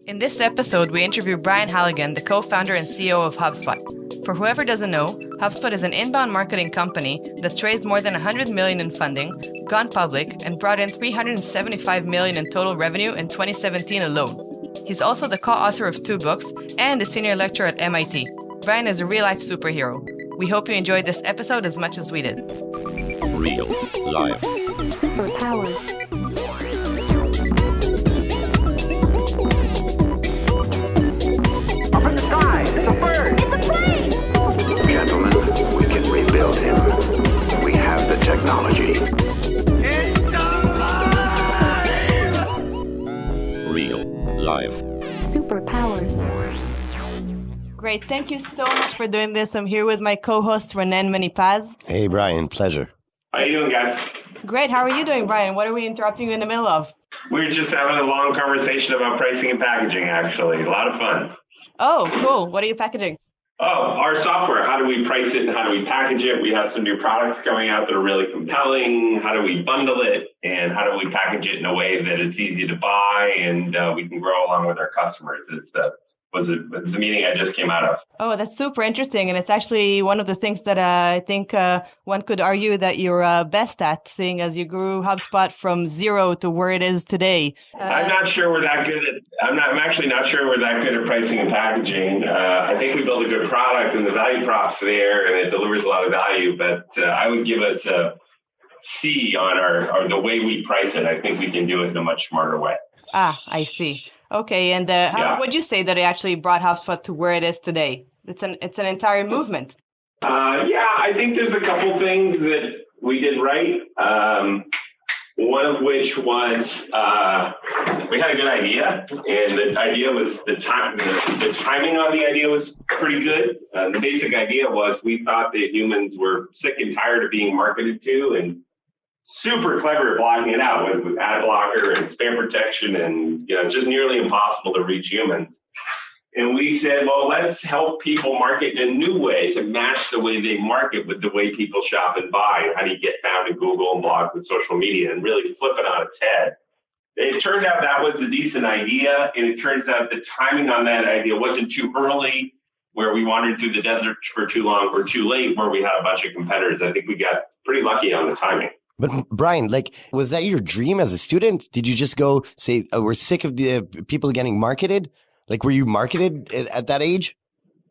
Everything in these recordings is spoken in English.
In this episode, we interview Brian Halligan, the co-founder and CEO of HubSpot. For whoever doesn't know, HubSpot is an inbound marketing company that's raised more than $100 million in funding, gone public, and brought in $375 million in total revenue in 2017 alone. He's also the co-author of 2 books and a senior lecturer at MIT. Brian is a real-life superhero. We hope you enjoyed this episode as much as we did. Real life. Superpowers. Up in the sky, it's a bird. It's a plane! Gentlemen, we can rebuild him. We have the technology. It's alive! Real life. Superpowers. Great. Thank you so much for doing this. I'm here with my co-host, Renan Manipaz. Hey, Brian, pleasure. How you doing, guys? Great. How are you doing, Brian? What are we interrupting you in the middle of? We're just having a long conversation about pricing and packaging, actually. A lot of fun. Oh, cool. What are you packaging? Oh, our software. How do we price it and how do we package it? We have some new products coming out that are really compelling. How do we bundle it? And how do we package it in a way that it's easy to buy and we can grow along with our customers? It's was the meeting I just came out of. Oh, that's super interesting. And it's actually one of the things that I think one could argue that you're best at, seeing as you grew HubSpot from 0 to where it is today. I'm not sure we're that good at, I'm actually not sure we're that good at pricing and packaging. I think we build a good product and the value prop's there and it delivers a lot of value, but I would give us a C on the way we price it. I think we can do it in a much smarter way. Ah, I see. Okay, and how would you say that it actually brought HubSpot to where it is today? It's an entire movement. I think there's a couple things that we did right. One of which was we had a good idea, and the idea was the timing on the idea was pretty good. The basic idea was we thought that humans were sick and tired of being marketed to, and super clever at blocking it out with ad blocker and spam protection and just nearly impossible to reach humans. And we said, well, let's help people market in a new way to match the way they market with the way people shop and buy. How do you get found in Google and blogs and social media and really flip it on its head? It turned out that was a decent idea, and it turns out the timing on that idea wasn't too early, where we wandered through the desert for too long, or too late, where we had a bunch of competitors. I think we got pretty lucky on the timing. But Brian, was that your dream as a student? Did you just go say, we're sick of the people getting marketed? Were you marketed at that age?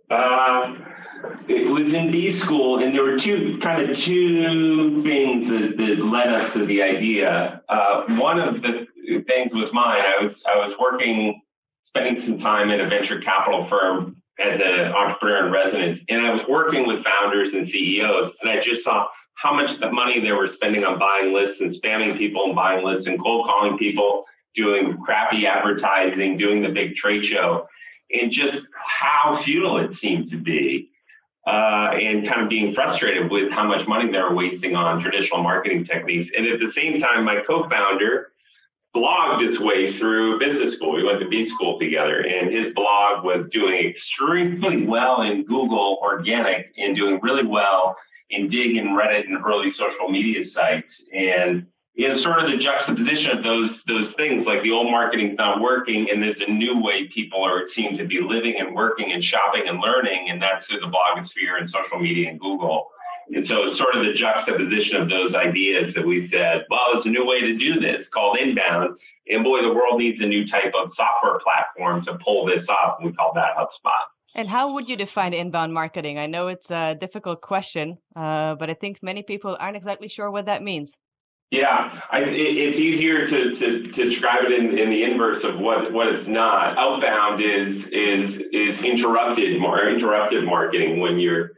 It was in B school, and there were two things that led us to the idea. One of the things was mine. I was spending some time at a venture capital firm as an entrepreneur in residence, and I was working with founders and CEOs, and I just saw how much the money they were spending on buying lists and spamming people and buying lists and cold calling people, doing crappy advertising, doing the big trade show, and just how futile it seemed to be, and kind of being frustrated with how much money they were wasting on traditional marketing techniques. And at the same time, my co-founder blogged his way through business school. We went to B school together, and his blog was doing extremely well in Google organic and doing really well in Dig and Reddit and early social media sites. And sort of the juxtaposition of those things, like the old marketing's not working, and there's a new way people seem to be living and working and shopping and learning, and that's through the blogosphere and social media and Google. And so it's sort of the juxtaposition of those ideas that we said, well, there's a new way to do this called inbound, and boy, the world needs a new type of software platform to pull this off, and we call that HubSpot. And how would you define inbound marketing? I know it's a difficult question, but I think many people aren't exactly sure what that means. Yeah, it's easier to describe it in the inverse of what it's not. Outbound is interrupted marketing, when you're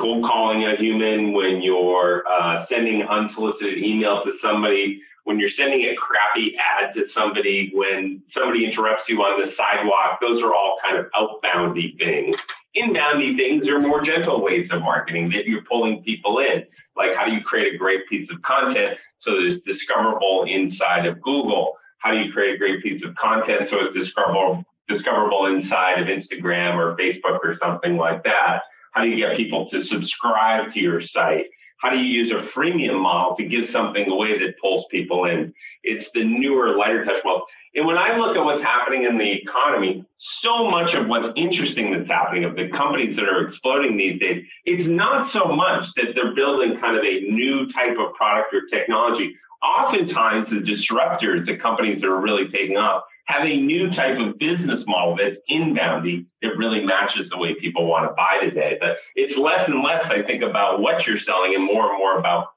cold calling a human, when you're sending unsolicited emails to somebody, when you're sending a crappy ad to somebody, when somebody interrupts you on the sidewalk. Those are all kind of outboundy things. Inboundy things are more gentle ways of marketing that you're pulling people in. Like, how do you create a great piece of content so that it's discoverable inside of Google? How do you create a great piece of content so it's discoverable inside of Instagram or Facebook or something like that? How do you get people to subscribe to your site? How do you use a freemium model to give something away that pulls people in? It's the newer, lighter touch. Well, And when I look at what's happening in the economy, so much of what's interesting that's happening, of the companies that are exploding these days, it's not so much that they're building kind of a new type of product or technology. Oftentimes, the disruptors, the companies that are really taking off, have a new type of business model that's inboundy that really matches the way people want to buy today. But it's less and less, I think, about what you're selling and more about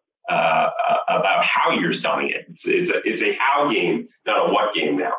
how you're selling it. It's a how game, not a what game now.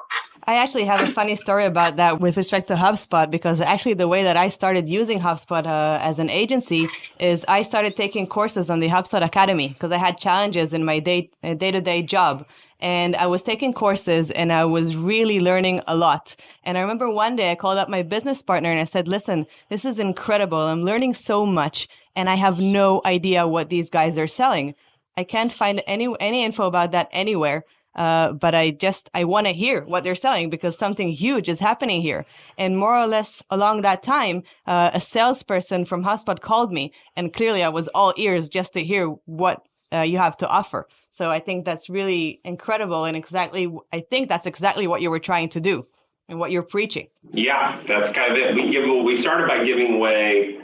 I actually have a funny story about that with respect to HubSpot, because actually the way that I started using HubSpot as an agency is I started taking courses on the HubSpot Academy because I had challenges in my day-to-day job. And I was taking courses and I was really learning a lot. And I remember one day I called up my business partner and I said, listen, this is incredible. I'm learning so much and I have no idea what these guys are selling. I can't find any info about that anywhere. But I want to hear what they're selling because something huge is happening here. And more or less along that time, a salesperson from HubSpot called me, and clearly I was all ears just to hear what you have to offer. So I think that's really incredible, and I think that's exactly what you were trying to do and what you're preaching. Yeah, that's kind of it. We started by giving away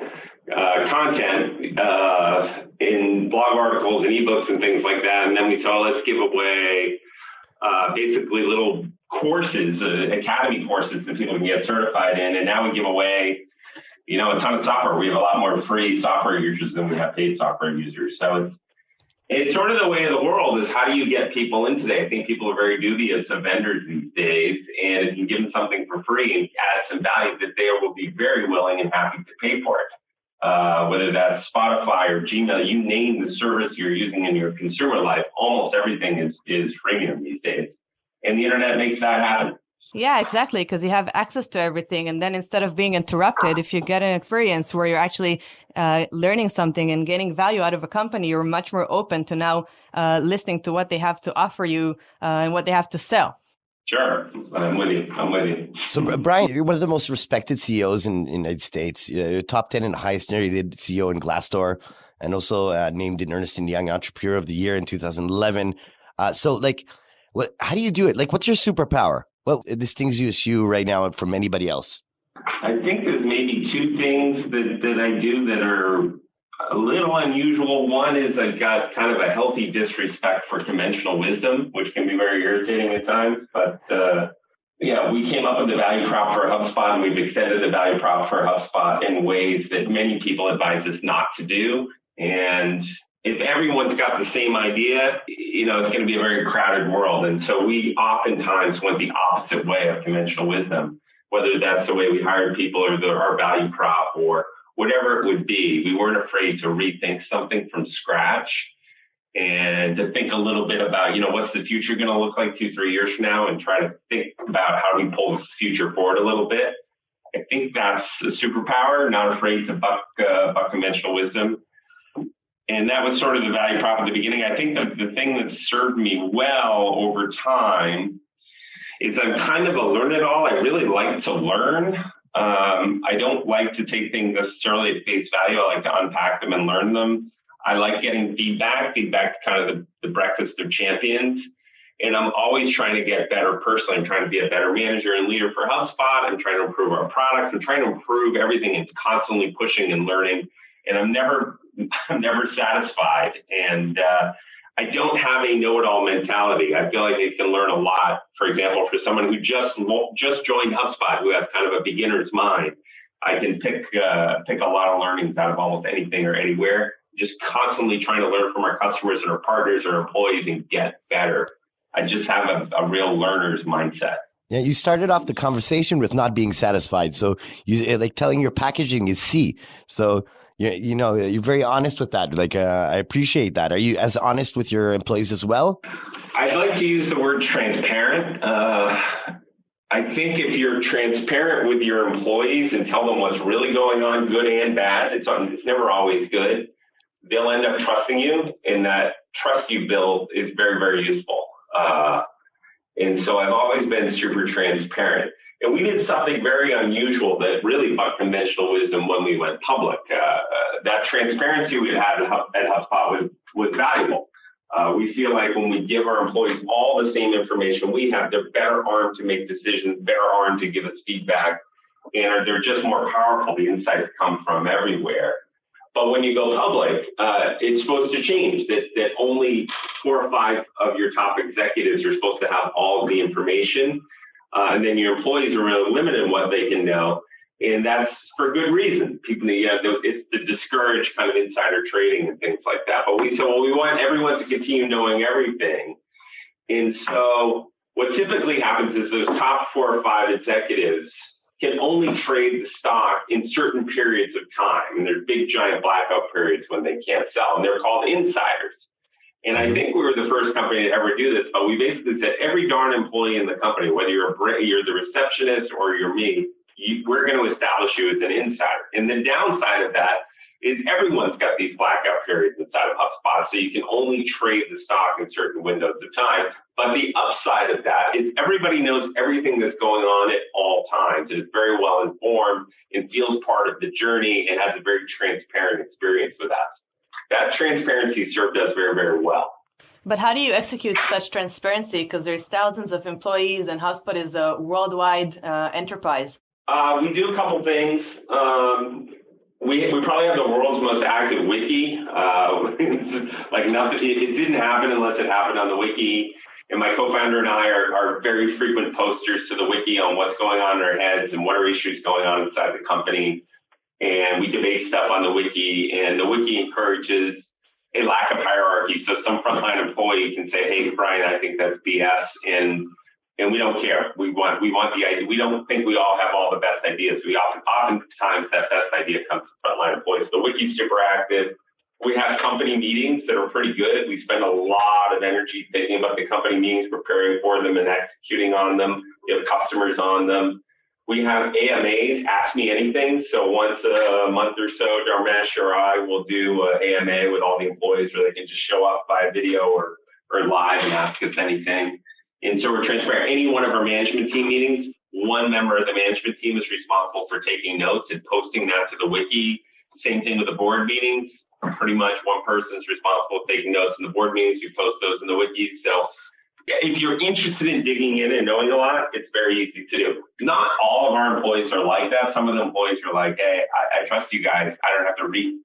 content in blog articles and ebooks and things like that, and then we thought, let's give away basically little courses, academy courses that people can get certified in. And now we give away, a ton of software. We have a lot more free software users than we have paid software users. So it's sort of the way of the world is how do you get people in today? I think people are very dubious of vendors these days. And if you give them something for free and add some value, that they will be very willing and happy to pay for it. Whether that's Spotify or Gmail, you name the service you're using in your consumer life, almost everything is freemium these days. And the internet makes that happen. Yeah, exactly, because you have access to everything. And then instead of being interrupted, if you get an experience where you're actually learning something and gaining value out of a company, you're much more open to now listening to what they have to offer you and what they have to sell. Sure. I'm with you. So, Brian, you're one of the most respected CEOs in the United States. You're top 10 and highest rated CEO in Glassdoor, and also named in Ernst & Young Entrepreneur of the Year in 2011. How do you do it? Like, what's your superpower? What distinguishes you right now from anybody else? I think there's maybe two things that I do that are a little unusual. One is I've got kind of a healthy disrespect for conventional wisdom, which can be very irritating at times. But we came up with the value prop for HubSpot, and we've extended the value prop for HubSpot in ways that many people advise us not to do. And if everyone's got the same idea, it's going to be a very crowded world. And so we oftentimes went the opposite way of conventional wisdom, whether that's the way we hired people or our value prop or whatever it would be. We weren't afraid to rethink something from scratch and to think a little bit about, what's the future going to look like 2-3 years from now, and try to think about how we pull this future forward a little bit. I think that's a superpower, not afraid to buck conventional wisdom. And that was sort of the value prop at the beginning. I think that the thing that served me well over time is I'm kind of a learn-it-all. I really like to learn. I don't like to take things necessarily at face value. I like to unpack them and learn them. I like getting feedback. Feedback is kind of the breakfast of champions. And I'm always trying to get better personally. I'm trying to be a better manager and leader for HubSpot. I'm trying to improve our products. I'm trying to improve everything. It's constantly pushing and learning. And I'm never satisfied. And I don't have a know-it-all mentality. I feel like I can learn a lot. For example, for someone who just joined HubSpot, who has kind of a beginner's mind, I can pick a lot of learnings out of almost anything or anywhere. Just constantly trying to learn from our customers and our partners or employees and get better. I just have a real learner's mindset. Yeah, you started off the conversation with not being satisfied. So you like telling your packaging is C. So you're very honest with that. Like, I appreciate that. Are you as honest with your employees as well? I'd like to use the word transparent. I think if you're transparent with your employees and tell them what's really going on, good and bad, it's never always good, they'll end up trusting you, and that trust you build is very, very useful. And so I've always been super transparent. And we did something very unusual that really bucked conventional wisdom when we went public. That transparency we had at HubSpot was valuable. We feel like when we give our employees all the same information we have, they're better armed to make decisions, better armed to give us feedback, and they're just more powerful. The insights come from everywhere. But when you go public, it's supposed to change, that only 4 or 5 of your top executives are supposed to have all of the information. And then your employees are really limited in what they can know. And that's for good reason. People, it's to discourage kind of insider trading and things like that. But we want everyone to continue knowing everything. And so what typically happens is those top 4 or 5 executives can only trade the stock in certain periods of time. And there's big, giant blackout periods when they can't sell. And they're called insiders. And I think we were the first company to ever do this. But we basically said every darn employee in the company, whether you're the receptionist or you're me, we're going to establish you as an insider. And the downside of that is everyone's got these blackout periods inside of HubSpot, so you can only trade the stock in certain windows of time. But the upside of that is everybody knows everything that's going on at all times and is very well informed and feels part of the journey and has a very transparent experience with us. That transparency served us very, very well. But how do you execute such transparency? Because there's thousands of employees and HubSpot is a worldwide enterprise. We do a couple things. We probably have the world's most active wiki. Like nothing, it didn't happen unless it happened on the wiki. And my co-founder and I are very frequent posters to the wiki on what's going on in our heads and what are issues going on inside the company. And we debate stuff on the wiki, and the wiki encourages a lack of hierarchy. So some frontline employee can say, "Hey, Brian, I think that's BS," and we don't care. We want the idea. We don't think we all have all the best ideas. We oftentimes that best idea comes from frontline employees. The wiki's super active. We have company meetings that are pretty good. We spend a lot of energy thinking about the company meetings, preparing for them and executing on them. We have customers on them. We have AMAs, Ask Me Anything. So once a month or so, Darmesh or I will do an AMA with all the employees where they can just show up by video or live and ask us anything. And so we're transparent. Any one of our management team meetings, one member of the management team is responsible for taking notes and posting that to the wiki. Same thing with the board meetings. Pretty much one person is responsible for taking notes in the board meetings. We post those in the wiki. So if you're interested in digging in and knowing a lot, it's very easy to do. Not all of our employees are like that. Some of the employees are like, "Hey, I trust you guys. I don't have to read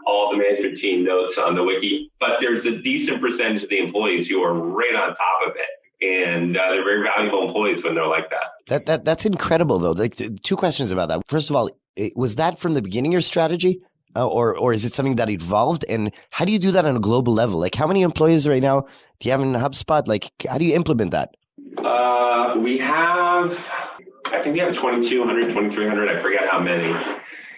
all the management team notes on the wiki." But there's a decent percentage of the employees who are right on top of it. And they're very valuable employees when they're like that. That's incredible, though. Like, 2 questions about that. First of all, was that from the beginning your strategy? Or is it something that evolved? And how do you do that on a global level? Like, how many employees right now do you have in HubSpot? Like, how do you implement that? I think we have 2,200, 2,300. I forget how many.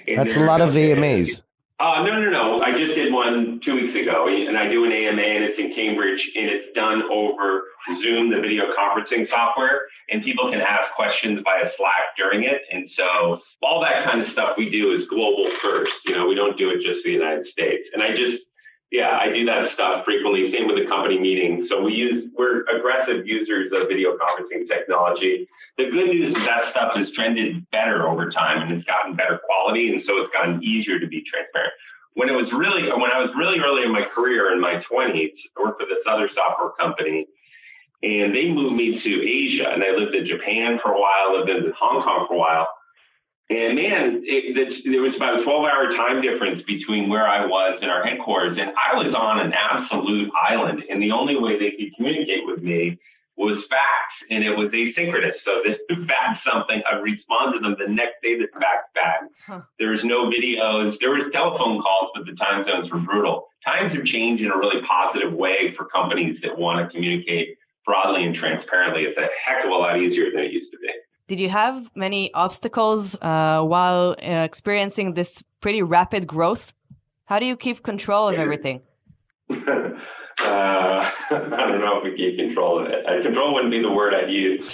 And that's a lot of AMAs. No. I just did one 2 weeks ago, and I do an AMA, and it's in Cambridge, and it's done over Zoom, the video conferencing software, and people can ask questions via Slack during it. And so all that kind of stuff we do is global first. We don't do it just for the United States. And I do that stuff frequently. Same with the company meetings. So we're aggressive users of video conferencing technology. The good news is that stuff has trended better over time, and it's gotten better quality, and so it's gotten easier to be transparent. When I was really early in my career, in my 20s, I worked for this other software company, and they moved me to Asia, and I lived in Japan for a while, lived in Hong Kong for a while. And man, there was about a 12-hour time difference between where I was and our headquarters, and I was on an absolute island, and the only way they could communicate with me was fax, and it was asynchronous. So this fax something, I'd respond to them the next day the fax back. There was no videos. There was telephone calls, but the time zones were brutal. Times have changed in a really positive way for companies that want to communicate broadly and transparently. It's a heck of a lot easier than it used to be. Did you have many obstacles while experiencing this pretty rapid growth? How do you keep control of everything? I don't know if we keep control of it. Control wouldn't be the word I'd use.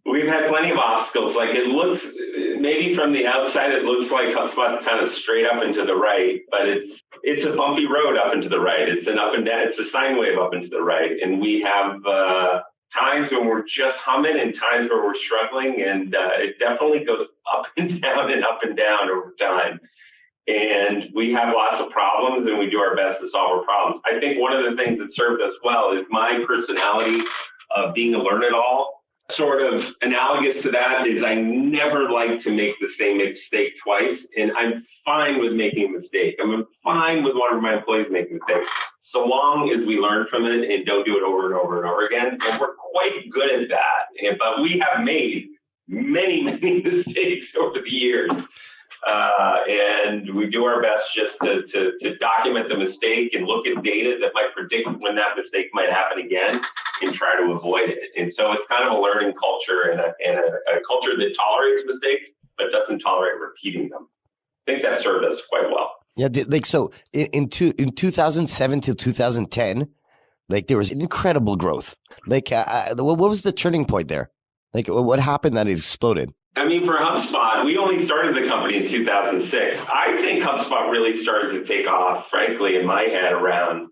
We've had plenty of obstacles. Like, it looks, maybe from the outside, it looks like HubSpot's kind of straight up and to the right, but it's a bumpy road up and to the right. It's an up and down. It's a sine wave up and to the right. And we have times when we're just humming and times where we're struggling, and it definitely goes up and down over time. And we have lots of problems, and we do our best to solve our problems. I think one of the things that served us well is my personality of being a learn-it-all. Sort of analogous to that is I never like to make the same mistake twice, and I'm fine with making a mistake. I'm fine with one of my employees making mistakes, so long as we learn from it and don't do it over and over and over again. And we're quite good at that, but we have made many mistakes over the years. And we do our best just to document the mistake and look at data that might predict when that mistake might happen again and try to avoid it. And so it's kind of a learning culture and a culture that tolerates mistakes but doesn't tolerate repeating them. I think that served us quite well. Yeah, like so in 2007 to 2010, like there was incredible growth. Like what was the turning point there? Like what happened that it exploded? I mean, for HubSpot, we only started the company in 2006. I think HubSpot really started to take off, frankly, in my head around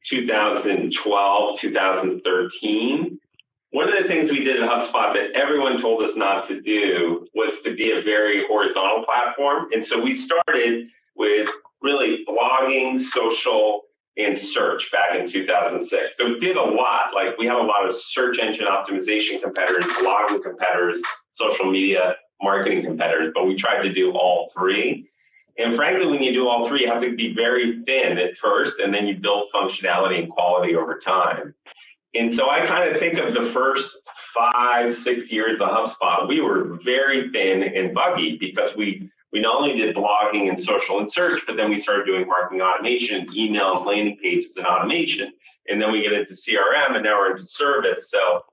2012, 2013. One of the things we did at HubSpot that everyone told us not to do was to be a very horizontal platform. And so we started with really blogging, social, and search back in 2006. So we did a lot. Like we have a lot of search engine optimization competitors, blogging competitors, social media marketing competitors, but we tried to do all three. And frankly, when you do all three, you have to be very thin at first, and then you build functionality and quality over time. And so I kind of think of the first 5-6 years of HubSpot, we were very thin and buggy because we not only did blogging and social and search, but then we started doing marketing automation, email and landing pages and automation. And then we get into CRM, and now we're into service. So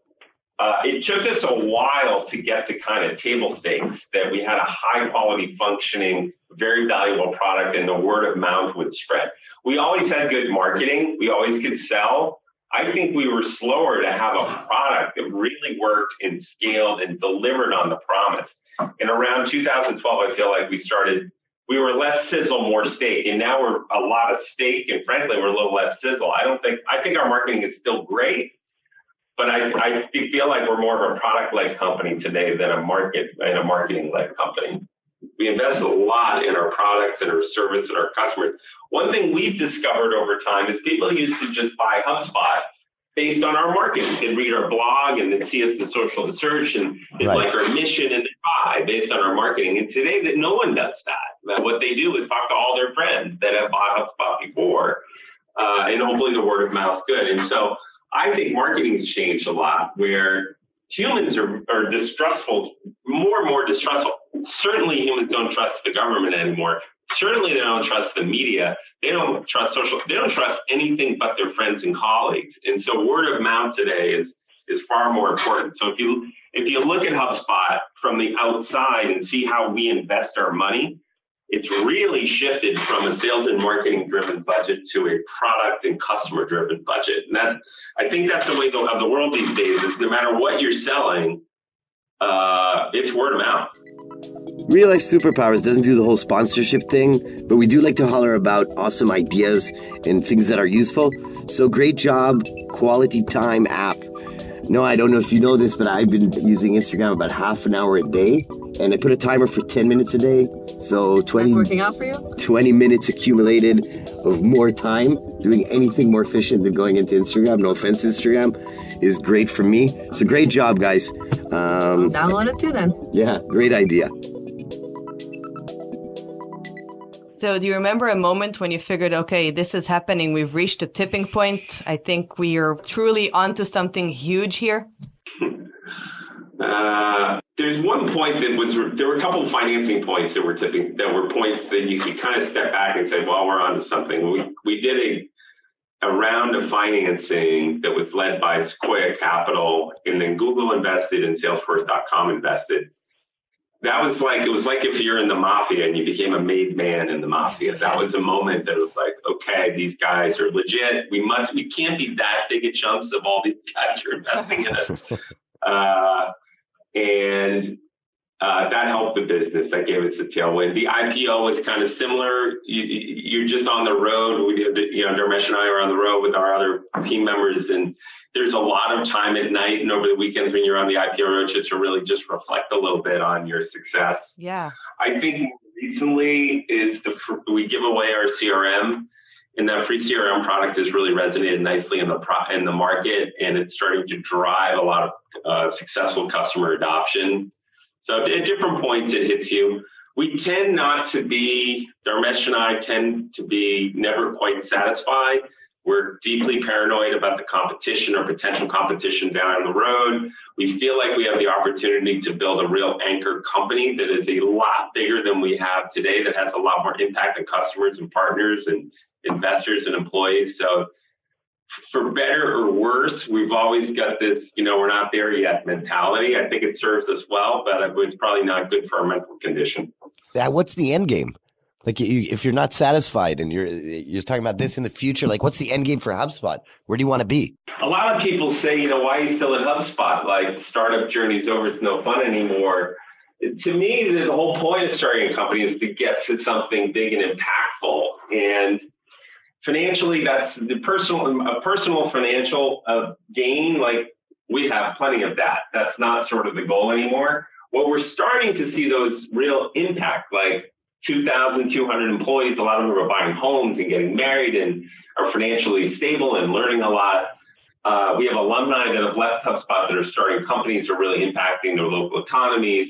it took us a while to get to kind of table stakes that we had a high quality functioning, very valuable product, and the word of mouth would spread. We always had good marketing. We always could sell. I think we were slower to have a product that really worked and scaled and delivered on the promise. And around 2012, I feel like we were less sizzle, more steak. And now we're a lot of steak. And frankly, we're a little less sizzle. I think our marketing is still great, but I feel like we're more of a product-led company today than a marketing-led company. We invest a lot in our products and our service and our customers. One thing we've discovered over time is people used to just buy HubSpot based on our marketing. They'd read our blog and they'd see us in social and search and they'd like our mission and they'd buy based on our marketing. And today that no one does that. What they do is talk to all their friends that have bought HubSpot before, and hopefully the word of mouth is good. And so I think marketing has changed a lot where humans are distrustful, more and more distrustful. Certainly humans don't trust the government anymore. Certainly they don't trust the media. They don't trust social. They don't trust anything but their friends and colleagues. And so word of mouth today is far more important. So if you look at HubSpot from the outside and see how we invest our money, it's really shifted from a sales and marketing driven budget to a product and customer driven budget. And I think that's the way of the world these days is no matter what you're selling, it's word of mouth. Real Life Superpowers doesn't do the whole sponsorship thing, but we do like to holler about awesome ideas and things that are useful. So great job, Quality Time app. No, I don't know if you know this, but I've been using Instagram about half an hour a day, and I put a timer for 10 minutes a day. So 20, that's working out for you? 20 minutes accumulated of more time. Doing anything more efficient than going into Instagram, no offense, Instagram, is great for me. So great job, guys. Download it too then. Yeah, great idea. So do you remember a moment when you figured, okay, this is happening, we've reached a tipping point, I think we are truly onto something huge here? There's one point there were a couple of financing points that were points that you could kind of step back and say, well, we're onto something. We did a round of financing that was led by Sequoia Capital, and then Google invested and Salesforce.com invested. It was like if you're in the mafia and you became a made man in the mafia. That was a moment that was like, okay, these guys are legit. We can't be that big a chunks of all these guys are investing in us. And that helped the business. That gave us a tailwind. The IPO was kind of similar. You're just on the road. Darmesh and I are on the road with our other team members, and there's a lot of time at night and over the weekends when you're on the IPO roadshow to really just reflect a little bit on your success. Yeah. I think recently is we give away our CRM, and that free CRM product has really resonated nicely in the market, and it's starting to drive a lot of successful customer adoption. So at different points it hits you. We tend not to be, Darmesh and I tend to be never quite satisfied. We're deeply paranoid about the competition or potential competition down the road. We feel like we have the opportunity to build a real anchor company that is a lot bigger than we have today, that has a lot more impact on customers and partners and investors and employees. So for better or worse, we've always got this, we're not there yet mentality. I think it serves us well, but it's probably not good for our mental condition. What's the end game? Like, if you're not satisfied and you're talking about this in the future, like, what's the end game for HubSpot? Where do you want to be? A lot of people say, why are you still at HubSpot? Like, startup journey's over, it's no fun anymore. To me, the whole point of starting a company is to get to something big and impactful. And financially, that's the personal financial gain. Like, we have plenty of that. That's not sort of the goal anymore. What we're starting to see those real impact, like 2,200 employees, a lot of them are buying homes and getting married and are financially stable and learning a lot. We have alumni that have left HubSpot that are starting companies that are really impacting their local economies.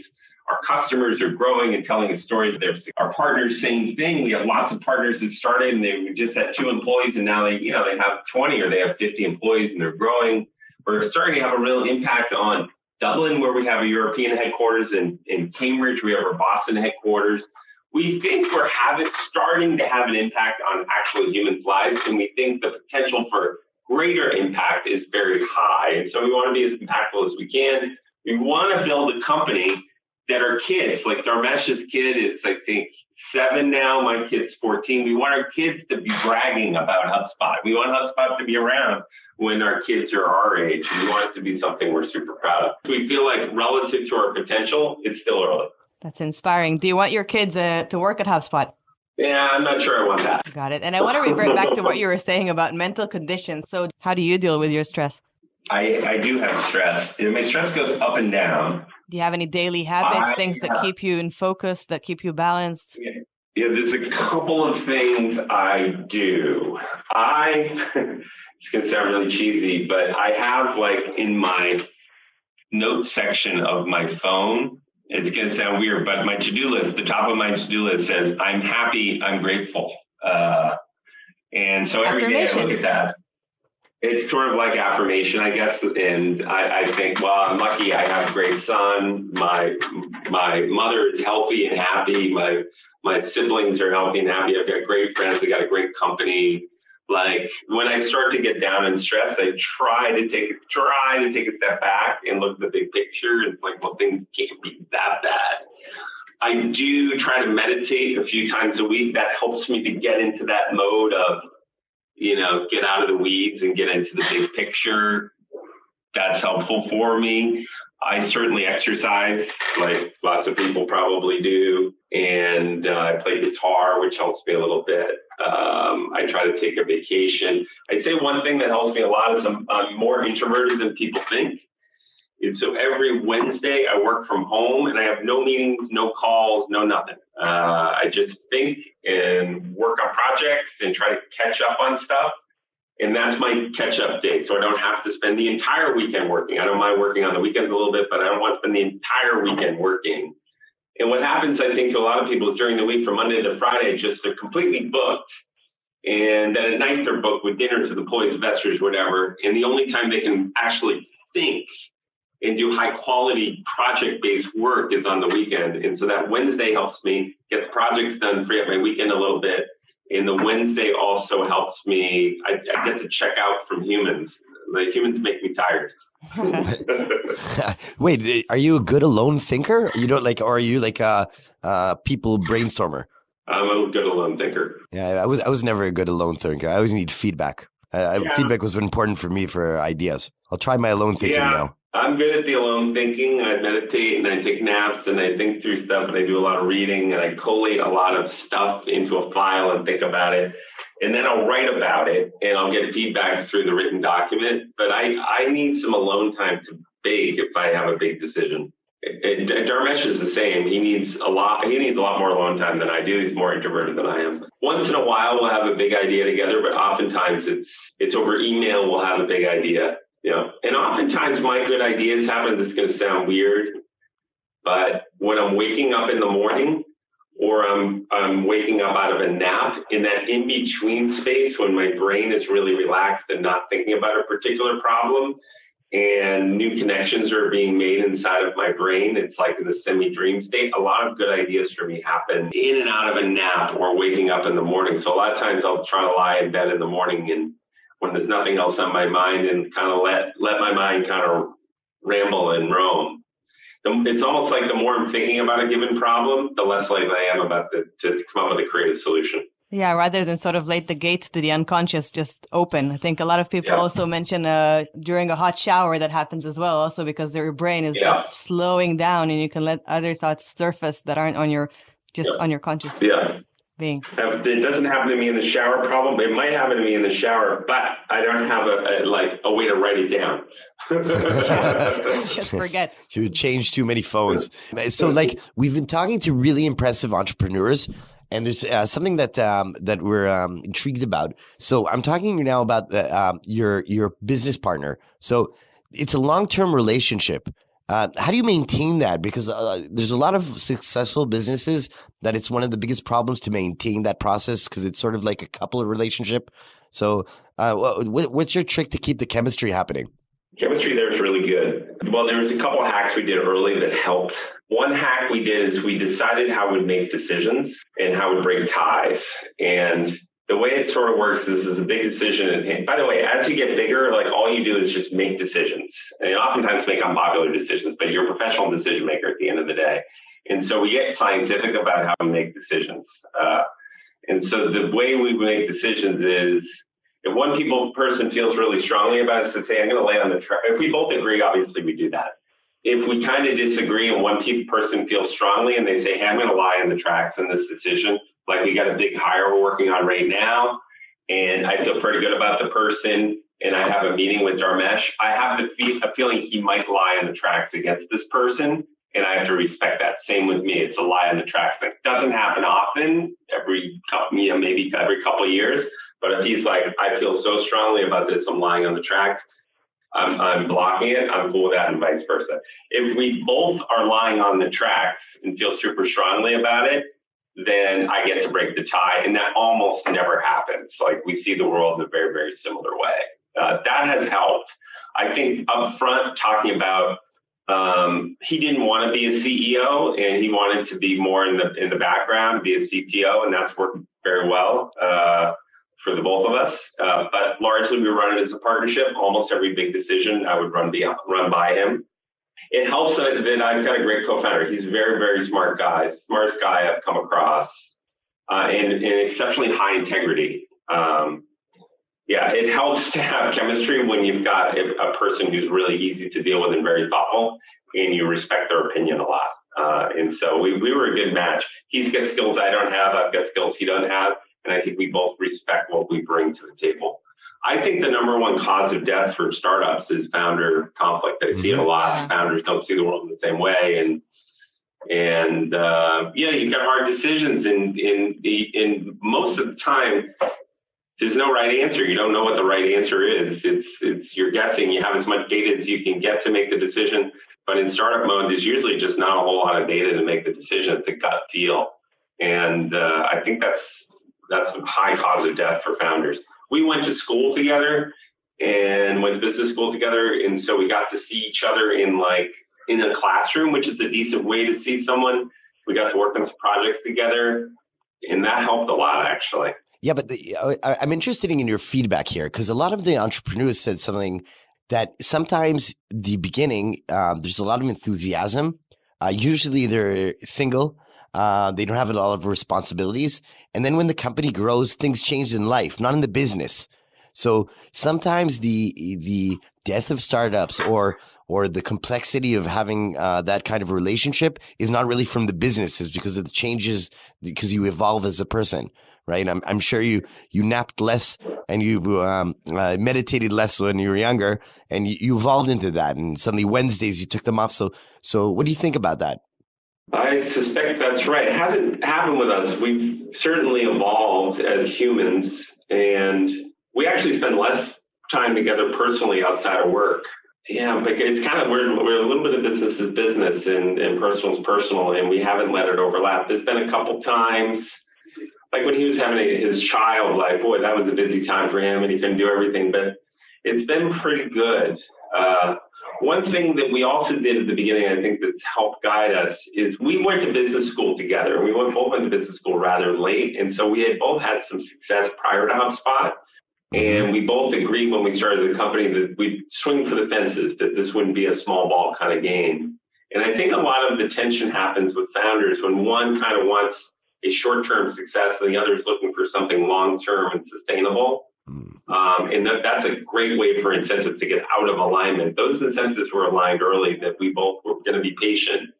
Our customers are growing and telling a story. Our partners, same thing. We have lots of partners that started and they just had 2 employees and now they have 20 or they have 50 employees and they're growing. We're starting to have a real impact on Dublin, where we have a European headquarters, and in Cambridge, we have our Boston headquarters. We think we're starting to have an impact on actual humans' lives, and we think the potential for greater impact is very high. And so we want to be as impactful as we can. We want to build a company that our kids, like Darmesh's kid is, I think, 7 now. My kid's 14. We want our kids to be bragging about HubSpot. We want HubSpot to be around when our kids are our age. And we want it to be something we're super proud of. We feel like relative to our potential, it's still early. That's inspiring. Do you want your kids to work at HubSpot? Yeah, I'm not sure I want that. Got it. And I want to revert back to what you were saying about mental conditions. So how do you deal with your stress? I do have stress. My stress goes up and down. Do you have any daily habits, things that keep you in focus, that keep you balanced? Yeah, there's a couple of things I do. It's going to sound really cheesy, but I have, like, in my notes section of my phone, it's going to sound weird, but my to-do list, the top of my to-do list says, I'm happy, I'm grateful. And so every day I look at that. It's sort of like affirmation, I guess. And I think, well, I'm lucky. I have a great son. My mother is healthy and happy. My siblings are healthy and happy. I've got great friends. I got a great company. Like, when I start to get down and stressed, I try to take a step back and look at the big picture. And like, well, things can't be that bad. I do try to meditate a few times a week. That helps me to get into that mode of, get out of the weeds and get into the big picture. That's helpful for me. I certainly exercise, like lots of people probably do. And I play guitar, which helps me a little bit. I try to take a vacation. I'd say one thing that helps me a lot is I'm more introverted than people think. And so every Wednesday I work from home and I have no meetings, no calls, no nothing. I just think and work on projects and try to catch up on stuff. And that's my catch-up day. So I don't have to spend the entire weekend working. I don't mind working on the weekends a little bit, but I don't want to spend the entire weekend working. And what happens, I think, to a lot of people is during the week from Monday to Friday, just they're completely booked. And then at night they're booked with dinners with employees, investors, whatever. And the only time they can actually think and do high quality project-based work is on the weekend. And so that Wednesday helps me get the projects done, free up my weekend a little bit. And the Wednesday also helps me, I get to check out from humans. The humans make me tired. Wait, are you a good alone thinker? You don't or are you like a people brainstormer? I'm a good alone thinker. Yeah, I was never a good alone thinker. I always need feedback. Feedback was important for me for ideas. I'll try my alone thinking now. I'm good at the alone thinking. I meditate and I take naps and I think through stuff and I do a lot of reading and I collate a lot of stuff into a file and think about it. And then I'll write about it and I'll get feedback through the written document. But I need some alone time to bake if I have a big decision. Darmesh is the same. He needs a lot more alone time than I do. He's more introverted than I am. Once in a while, we'll have a big idea together, but oftentimes it's over email. We'll have a big idea, and oftentimes my good ideas happen. This is going to sound weird, but when I'm waking up in the morning, or I'm waking up out of a nap, in that in-between space when my brain is really relaxed and not thinking about a particular problem, and new connections are being made inside of my brain, it's like in the semi-dream state. A lot of good ideas for me happen in and out of a nap or waking up in the morning. So a lot of times I'll try to lie in bed in the morning and when there's nothing else on my mind and kind of let my mind kind of ramble and roam. It's almost like the more I'm thinking about a given problem, the less likely I am to come up with a creative solution. Yeah, rather than sort of let the gates to the unconscious just open. I think a lot of people also mention during a hot shower that happens as well, also because your brain is just slowing down and you can let other thoughts surface that aren't on your conscious being. It doesn't happen to me in the shower problem. It might happen to me in the shower, but I don't have a way to write it down. Just forget. You would change too many phones. So we've been talking to really impressive entrepreneurs. And there's something that we're intrigued about. So I'm talking now about your business partner. So it's a long-term relationship. How do you maintain that? Because there's a lot of successful businesses that it's one of the biggest problems to maintain that process because it's sort of like a couple relationship. So what's your trick to keep the chemistry happening? Chemistry there is really good. Well, there was a couple of hacks we did early that helped. One hack we did is we decided how we'd make decisions and how we'd break ties. And the way it sort of works is a big decision. And by the way, as you get bigger, all you do is just make decisions. And you oftentimes make unpopular decisions, but you're a professional decision maker at the end of the day. And so we get scientific about how we make decisions. And so the way we make decisions is if one person feels really strongly about it, so say, I'm going to lay on the track. If we both agree, obviously we do that. If we kind of disagree and one person feels strongly and they say, hey, I'm going to lie in the tracks in this decision, like we got a big hire we're working on right now, and I feel pretty good about the person, and I have a meeting with Darmesh, I have a feeling he might lie in the tracks against this person, and I have to respect that. Same with me. It's a lie in the tracks. It doesn't happen often, maybe every couple of years, but if he's like, I feel so strongly about this, I'm lying on the tracks, I'm blocking it, I'm cool with that, and vice versa. If we both are lying on the tracks and feel super strongly about it, then I get to break the tie, and that almost never happens. We see the world in a very, very similar way. That has helped. I think up front, talking about he didn't want to be a CEO, and he wanted to be more in the background, be a CTO, and that's worked very well for the both of us. But largely we run it as a partnership. Almost every big decision I would run by him. It helps that I've got a great co-founder. He's a very, very smart guy, smartest guy I've come across, and exceptionally high integrity. It helps to have chemistry when you've got a person who's really easy to deal with and very thoughtful, and you respect their opinion a lot. And so we were a good match. He's got skills I don't have. I've got skills he doesn't have. And I think we both respect what we bring to the table. I think the number one cause of death for startups is founder conflict. I see it a lot. Founders don't see the world in the same way. And you've got hard decisions. And most of the time, there's no right answer. You don't know what the right answer is. It's you're guessing. You have as much data as you can get to make the decision. But in startup mode, there's usually just not a whole lot of data to make the decision. It's a gut feel. And I think that's a high cause of death for founders. We went to school together and went to business school together. And so we got to see each other in a classroom, which is a decent way to see someone. We got to work on some projects together, and that helped a lot, actually. Yeah, but I'm interested in your feedback here because a lot of the entrepreneurs said something that sometimes the beginning, there's a lot of enthusiasm. Usually they're single. They don't have a lot of responsibilities. And then when the company grows, things change in life, not in the business. So sometimes the death of startups or the complexity of having that kind of relationship is not really from the business. It's because of the changes, because you evolve as a person, right? I'm sure you napped less and you meditated less when you were younger, and you evolved into that. And suddenly Wednesdays you took them off. So what do you think about that? I suspect that's right. It hasn't happened with us. We've certainly evolved as humans, and we actually spend less time together personally outside of work. Yeah, but it's kind of we're a little bit of business is business and personal is personal, and we haven't let it overlap. There's been a couple times, like when he was having his child, like, boy, that was a busy time for him, and he couldn't do everything, but it's been pretty good. One thing that we also did at the beginning, I think that's helped guide us, is we went to business school together. We both went to business school rather late, and so we had both had some success prior to HubSpot. And we both agreed when we started the company that we'd swing for the fences, that this wouldn't be a small ball kind of game. And I think a lot of the tension happens with founders when one kind of wants a short-term success and the other is looking for something long-term and sustainable. And that's a great way for incentives to get out of alignment. Those incentives were aligned early, that we both were going to be patient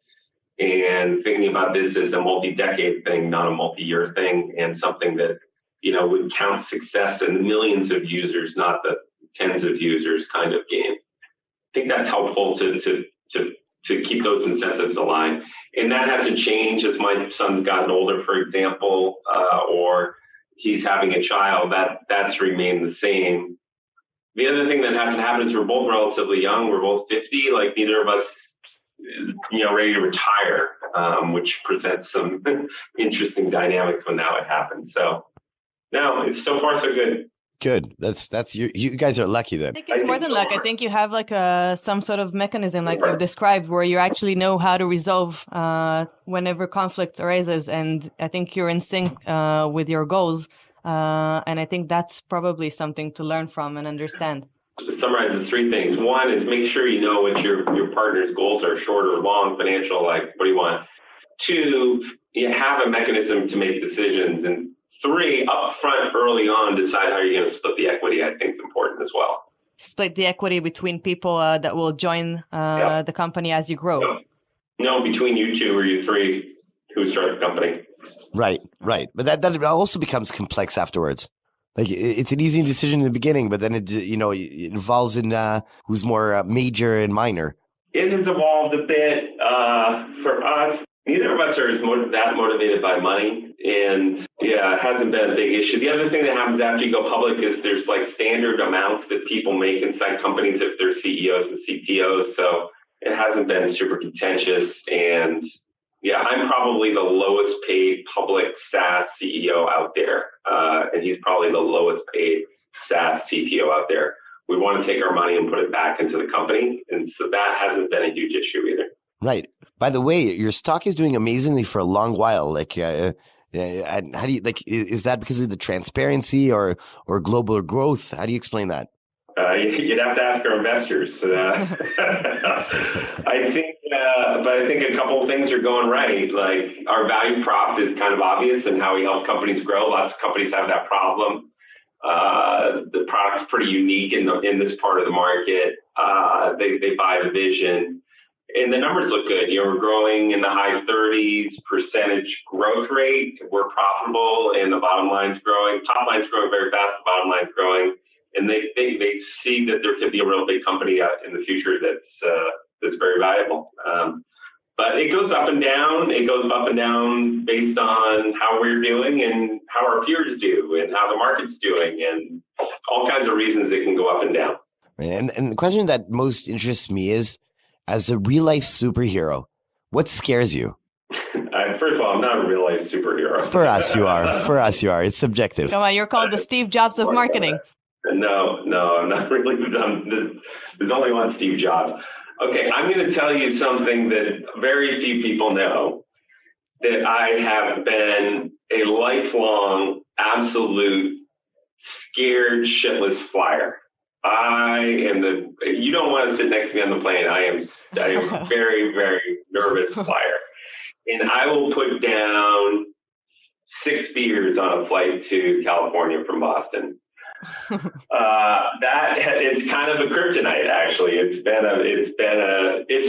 and thinking about this as a multi-decade thing, not a multi-year thing, and something that would count success in the millions of users, not the tens of users kind of game. I think that's helpful to keep those incentives aligned. And that hasn't changed as my son's gotten older, for example, or he's having a child. That's remained the same. The other thing that hasn't happened is we're both relatively young. We're both 50. Like neither of us is, ready to retire, which presents some interesting dynamics when now it happens. So no, it's so far so good. Good. That's you guys are lucky then. I think it's more than luck. I think you have like some sort of mechanism, like you've described, where you actually know how to resolve whenever conflict arises, and I think you're in sync with your goals. And I think that's probably something to learn from and understand. To summarize the three things: one is make sure you know what your partner's goals are, short or long, financial, like what do you want? Two, you have a mechanism to make decisions, and three, up front, early on, decide how you're going to split the equity, I think is important as well. Split the equity between people that will join the company as you grow. No, between you two or you three who start the company. Right. But that also becomes complex afterwards. Like it's an easy decision in the beginning, but then it involves in who's more major and minor. It has evolved a bit for us. Neither of us are that motivated by money, and it hasn't been a big issue. The other thing that happens after you go public is there's like standard amounts that people make inside companies if they're CEOs and CTOs, so it hasn't been super contentious. And I'm probably the lowest paid public SaaS CEO out there, and he's probably the lowest paid SaaS CTO out there. We want to take our money and put it back into the company, and so that hasn't been a huge issue either. Right. By the way, your stock is doing amazingly for a long while. Like, how do you is that because of the transparency or global growth? How do you explain that? You'd have to ask our investors. I think a couple of things are going right. Like our value prop is kind of obvious in how we help companies grow. Lots of companies have that problem. The product's pretty unique in this part of the market. They buy the vision. And the numbers look good. We're growing in the high 30s% growth rate. We're profitable, and the bottom line's growing. Top line's growing very fast. The bottom line's growing, and they see that there could be a real big company in the future that's very valuable. But it goes up and down. It goes up and down based on how we're doing and how our peers do, and how the market's doing, and all kinds of reasons it can go up and down. And the question that most interests me is, as a real-life superhero, what scares you? First of all, I'm not a real-life superhero. For us, you are. It's subjective. Come on, you're called the Steve Jobs of marketing. No, I'm not really. There's only one Steve Jobs. Okay, I'm going to tell you something that very few people know, that I have been a lifelong, absolute, scared shitless flyer. You don't want to sit next to me on the plane. I am a very, very nervous flyer. And I will put down 6 beers on a flight to California from Boston. It's kind of a kryptonite, actually. It's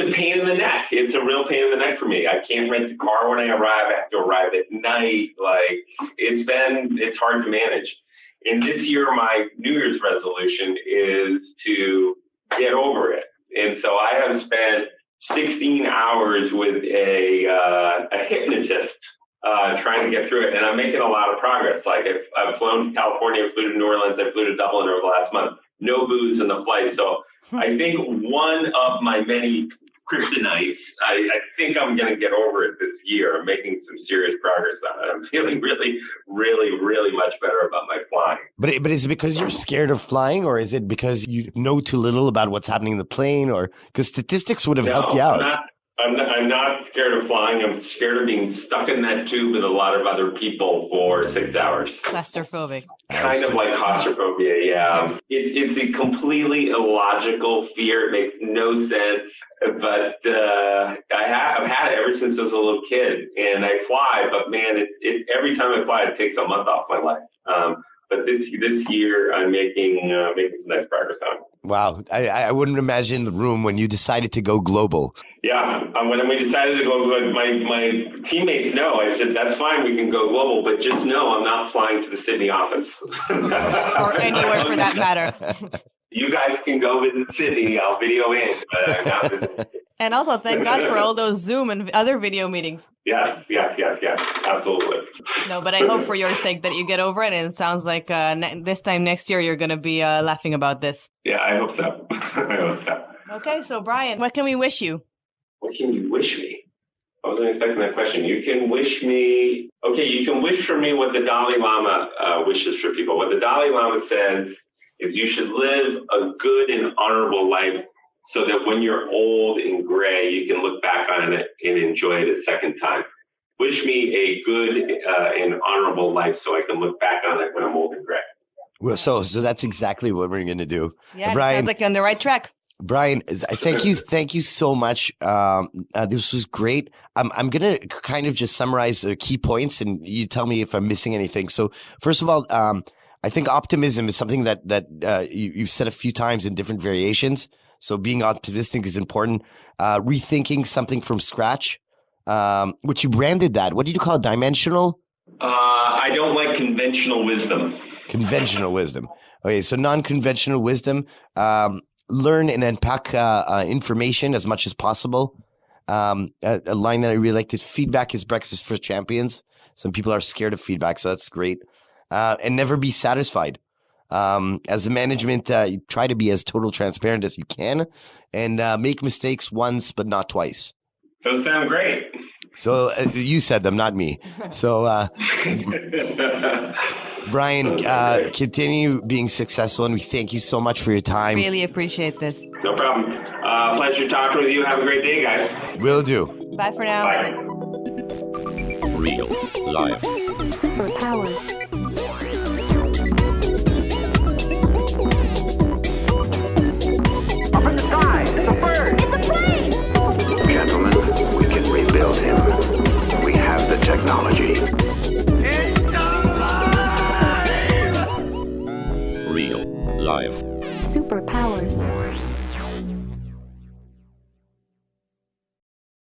a pain in the neck. It's a real pain in the neck for me. I can't rent the car when I arrive. I have to arrive at night. Like, it's hard to manage. And this year, my New Year's resolution is to get over it. And so I have spent 16 hours with a hypnotist trying to get through it. And I'm making a lot of progress. Like, I've flown to California, I flew to New Orleans, I flew to Dublin over the last month. No booze in the flight. So I think one of my many kryptonites, I think I'm going to get over it this year. I'm making some serious progress on it. I'm feeling really, really, really much better about my flying. But is it because you're scared of flying, or is it because you know too little about what's happening in the plane, or because statistics would have helped you out? I'm not scared of flying. I'm scared of being stuck in that tube with a lot of other people for 6 hours. Claustrophobic. Kind of like claustrophobia, yeah. It's a completely illogical fear. It makes no sense. But I've had it ever since I was a little kid. And I fly, but man, every time I fly, it takes a month off my life. But this year, I'm making some nice progress on it. Wow. I wouldn't imagine the room when you decided to go global. Yeah. When we decided to go, my teammates know. I said, that's fine. We can go global. But just know I'm not flying to the Sydney office. Or anywhere for that matter. You guys can go visit Sydney. I'll video in. But I'm not visiting. And also, thank God for all those Zoom and other video meetings. Yes. Absolutely. No, but I hope for your sake that you get over it. And it sounds like this time next year, you're going to be laughing about this. Yeah, I hope so. I hope so. Okay, so Brian, what can we wish you? What can you wish me? I wasn't expecting that question. You can wish me... Okay, you can wish for me what the Dalai Lama wishes for people. What the Dalai Lama says is you should live a good and honorable life so that when you're old and gray, you can look back on it and enjoy it a second time. Wish me a good and honorable life so I can look back on it when I'm old and gray. Well, so that's exactly what we're going to do. Yeah, Brian, sounds like you're on the right track. Brian, thank you so much. This was great. I'm going to kind of just summarize the key points, and you tell me if I'm missing anything. So first of all, I think optimism is something that you've said a few times in different variations. So being optimistic is important. Rethinking something from scratch, which you branded that. What did you call it? Dimensional? I don't like conventional wisdom. Conventional wisdom. Okay, so non-conventional wisdom. Learn and unpack information as much as possible. A line that I really liked is feedback is breakfast for champions. Some people are scared of feedback, so that's great. And never be satisfied. As a management, you try to be as total transparent as you can and make mistakes once, but not twice. Those sound great. So you said them, not me. So Brian, continue being successful, and we thank you so much for your time. Really appreciate this. No problem. Pleasure talking with you. Have a great day, guys. Will do. Bye for now. Bye. Real life. Superpowers. Up in the sky, it's a bird. Gentlemen, we can rebuild him. We have the technology. It's alive! Real life. Superpowers.